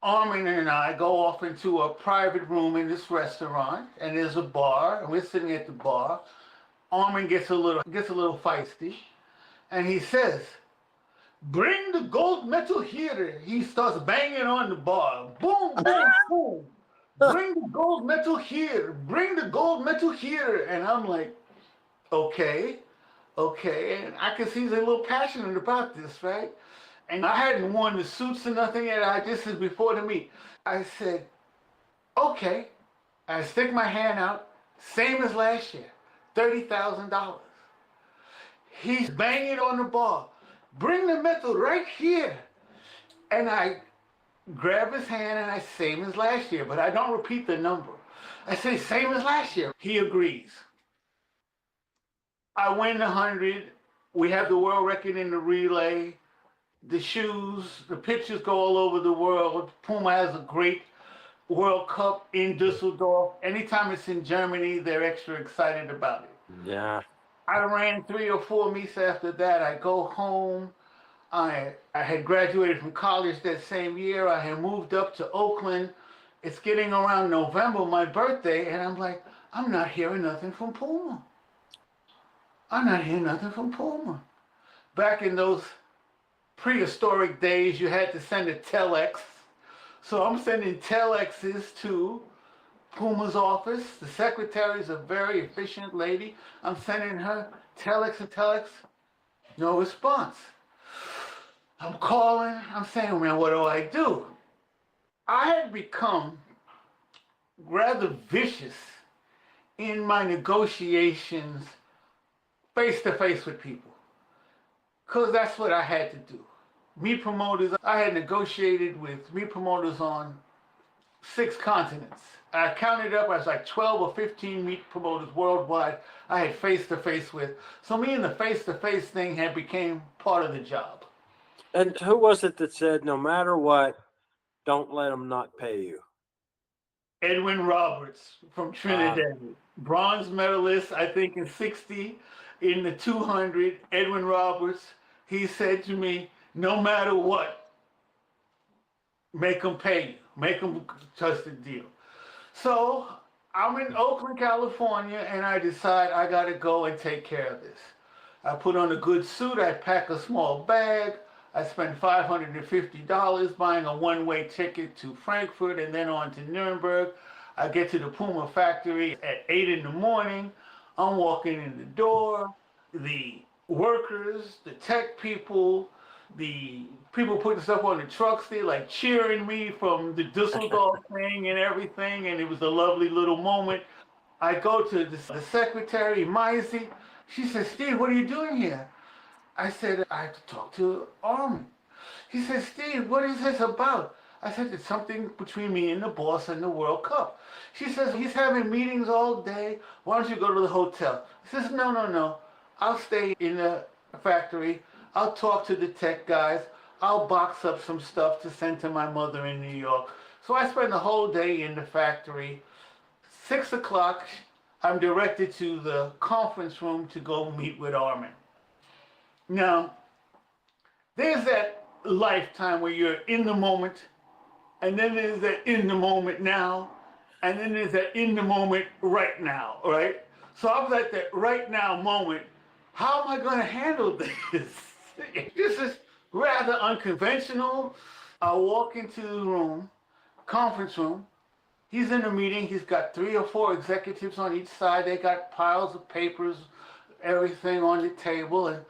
Armin and I go off into a private room in this restaurant, and there's a bar, and we're sitting at the bar. Armin gets a little feisty, and he says, bring the gold medal here. He starts banging on the bar. Boom, boom, boom. Bring the gold medal here. Bring the gold medal here. And I'm like, okay. And I can see he's a little passionate about this, right? And I hadn't worn the suits or nothing yet. This is before the meet. I said, okay. I stick my hand out, same as last year, $30,000. He's banging on the bar. bring the metal right here. And I grab his hand and I say, same as last year, but I don't repeat the number. I say, same as last year. He agrees. I win the 100. We have the world record in the relay. The shoes, the pictures go all over the world. Puma has a great World Cup in Düsseldorf. Anytime it's in Germany, they're extra excited about it. Yeah. I ran 3 or 4 meets after that. I go home. I had graduated from college that same year. I had moved up to Oakland. It's getting around November, my birthday, and I'm like, I'm not hearing nothing from Puma. I'm not hearing nothing from Puma. Back in those prehistoric days, you had to send a telex. So I'm sending telexes to Puma's office. The secretary is a very efficient lady. I'm sending her telex and telex. No response. I'm calling. I'm saying, man, what do I do? I had become rather vicious in my negotiations face-to-face with people, because that's what I had to do. Meet promoters, I had negotiated with meet promoters on 6 continents. I counted up as like 12 or 15 meet promoters worldwide I had face-to-face with. So me and the face-to-face thing had became part of the job. And who was it that said, no matter what, don't let them not pay you? Edwin Roberts from Trinidad. Bronze medalist, I think in 60, in the 200, Edwin Roberts, he said to me, no matter what, make them pay you. Make them touch the deal. So I'm in Oakland, California, and I decide I got to go and take care of this. I put on a good suit. I pack a small bag. I spent $550 buying a one-way ticket to Frankfurt and then on to Nuremberg. I get to the Puma factory at 8 in the morning. I'm walking in the door. The workers, the tech people, the people putting stuff on the trucks, they like cheering me from the Düsseldorf thing and everything, and it was a lovely little moment. I go to the secretary, 𝐒𝐿𝐲𝐬. She says, Steve, what are you doing here? I said, I have to talk to Armin. He said, Steve, what is this about? I said, it's something between me and the boss and the World Cup. She says, he's having meetings all day. Why don't you go to the hotel? I says, no. I'll stay in the factory. I'll talk to the tech guys. I'll box up some stuff to send to my mother in New York. So I spend the whole day in the factory. 6 o'clock, I'm directed to the conference room to go meet with Armin. Now, there's that lifetime where you're in the moment, and then there's that in the moment now, and then there's that in the moment right now, right? So I was at that right now moment. How am I going to handle this? This is rather unconventional. I walk into the room, conference room. He's in a meeting. He's got 3 or 4 executives on each side. They got piles of papers, everything on the table, and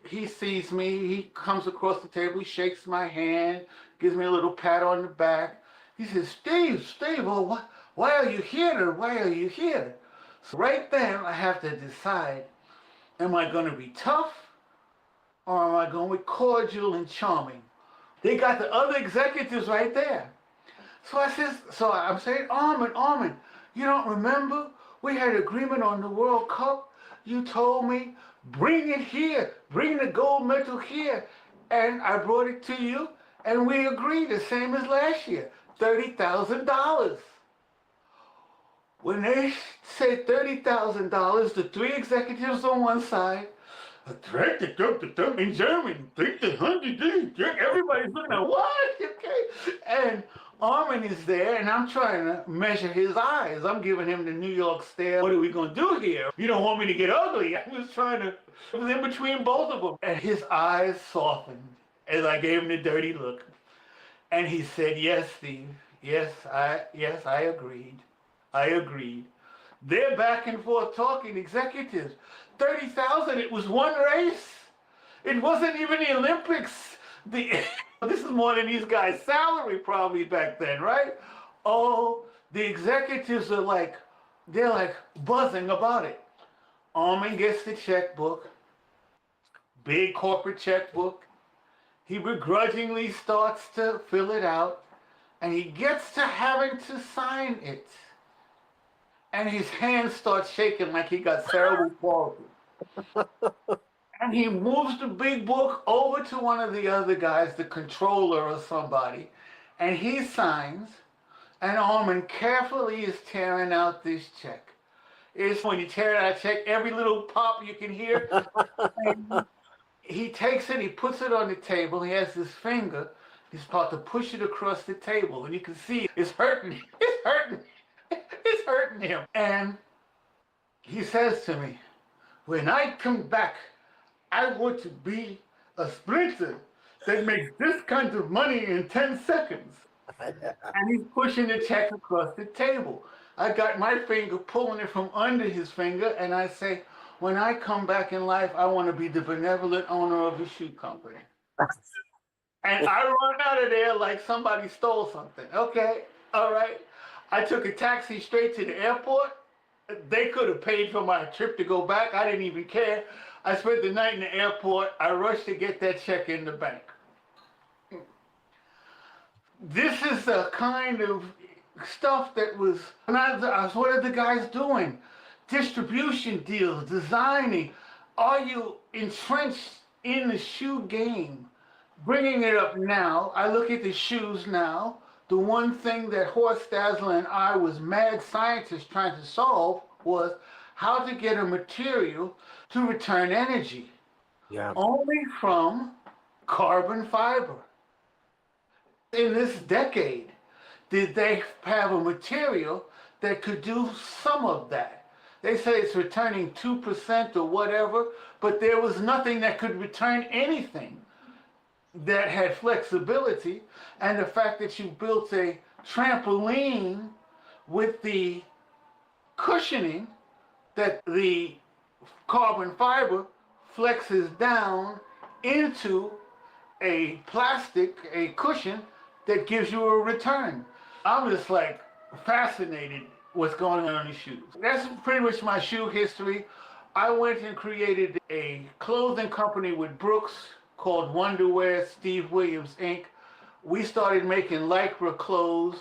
he sees me. He comes across the table. He shakes my hand, gives me a little pat on the back. He says, Steve, well, why are you here? Why are you here? So right then, I have to decide, am I going to be tough or am I going to be cordial and charming? They got the other executives right there. So I'm saying, Armin, you don't remember? We had agreement on the World Cup. You told me, bring it here, bring the gold medal here. And I brought it to you, and we agreed, the same as last year, $30,000. When they say $30,000, the 3 executives on one side, in German, everybody's looking at what? Okay. And Armin is there, and I'm trying to measure his eyes. I'm giving him the New York stare. What are we going to do here? You don't want me to get ugly. I was it was in between both of them. And his eyes softened as I gave him the dirty look. And he said, yes, Steve. Yes, I agreed. I agreed. They're back and forth talking, executives. 30,000, it was one race. It wasn't even the Olympics. This is more than these guys' salary probably back then, right? Oh, the executives are they're like buzzing about it. Armin gets the checkbook, big corporate checkbook. He begrudgingly starts to fill it out, and he gets to having to sign it. And his hand starts shaking like he got cerebral palsy. And he moves the big book over to one of the other guys, the controller or somebody, and he signs, and Armin carefully is tearing out this check. It's when you tear out a check, every little pop you can hear. And he takes it, he puts it on the table, he has his finger, he's about to push it across the table, and you can see it's hurting, it's hurting, it's hurting him. And he says to me, when I come back, I want to be a sprinter that makes this kind of money in 10 seconds. And he's pushing the check across the table. I got my finger pulling it from under his finger, and I say, when I come back in life, I want to be the benevolent owner of a shoe company. And I run out of there like somebody stole something. Okay, all right. I took a taxi straight to the airport. They could have paid for my trip to go back. I didn't even care. I spent the night in the airport. I rushed to get that check in the bank. This is the kind of stuff that was, what are the guys doing? Distribution deals, designing. Are you entrenched in the shoe game? Bringing it up now, I look at the shoes now. The one thing that Horst Dassler and I was mad scientists trying to solve was how to get a material to return energy. Yeah. Only from carbon fiber. In this decade, did they have a material that could do some of that? They say it's returning 2% or whatever, but there was nothing that could return anything that had flexibility. And the fact that you built a trampoline with the cushioning that the carbon fiber flexes down into a plastic, a cushion that gives you a return. I'm just like fascinated what's going on in the shoes. That's pretty much my shoe history. I went and created a clothing company with Brooks called Wonderwear Steve Williams Inc. We started making Lycra clothes.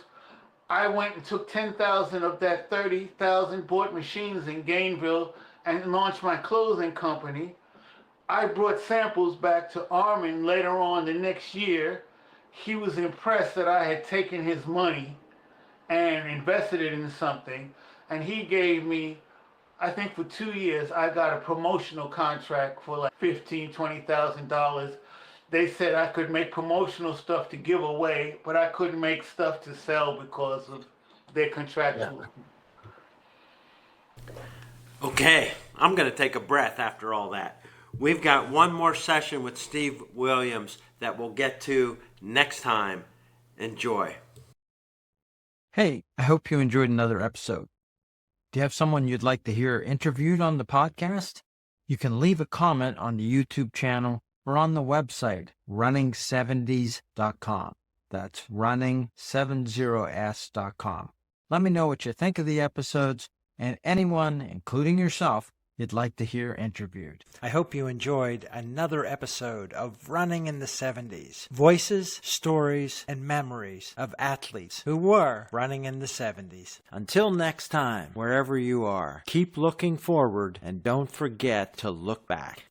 I went and took 10,000 of that 30,000, bought machines in Gainville, and launched my clothing company. I brought samples back to Armin later on the next year. He was impressed that I had taken his money and invested it in something, and he gave me, I think for 2 years, I got a promotional contract for like $15,000, $20,000. They said I could make promotional stuff to give away, but I couldn't make stuff to sell because of their contractual. Yeah. Okay, I'm going to take a breath after all that. We've got one more session with Steve Williams that we'll get to next time. Enjoy. Hey, I hope you enjoyed another episode. Do you have someone you'd like to hear interviewed on the podcast? You can leave a comment on the YouTube channel or on the website, running70s.com. That's running70s.com. Let me know what you think of the episodes and anyone, including yourself, you'd like to hear interviewed. I hope you enjoyed another episode of Running in the 70s. Voices, stories, and memories of athletes who were running in the 70s. Until next time, wherever you are, keep looking forward and don't forget to look back.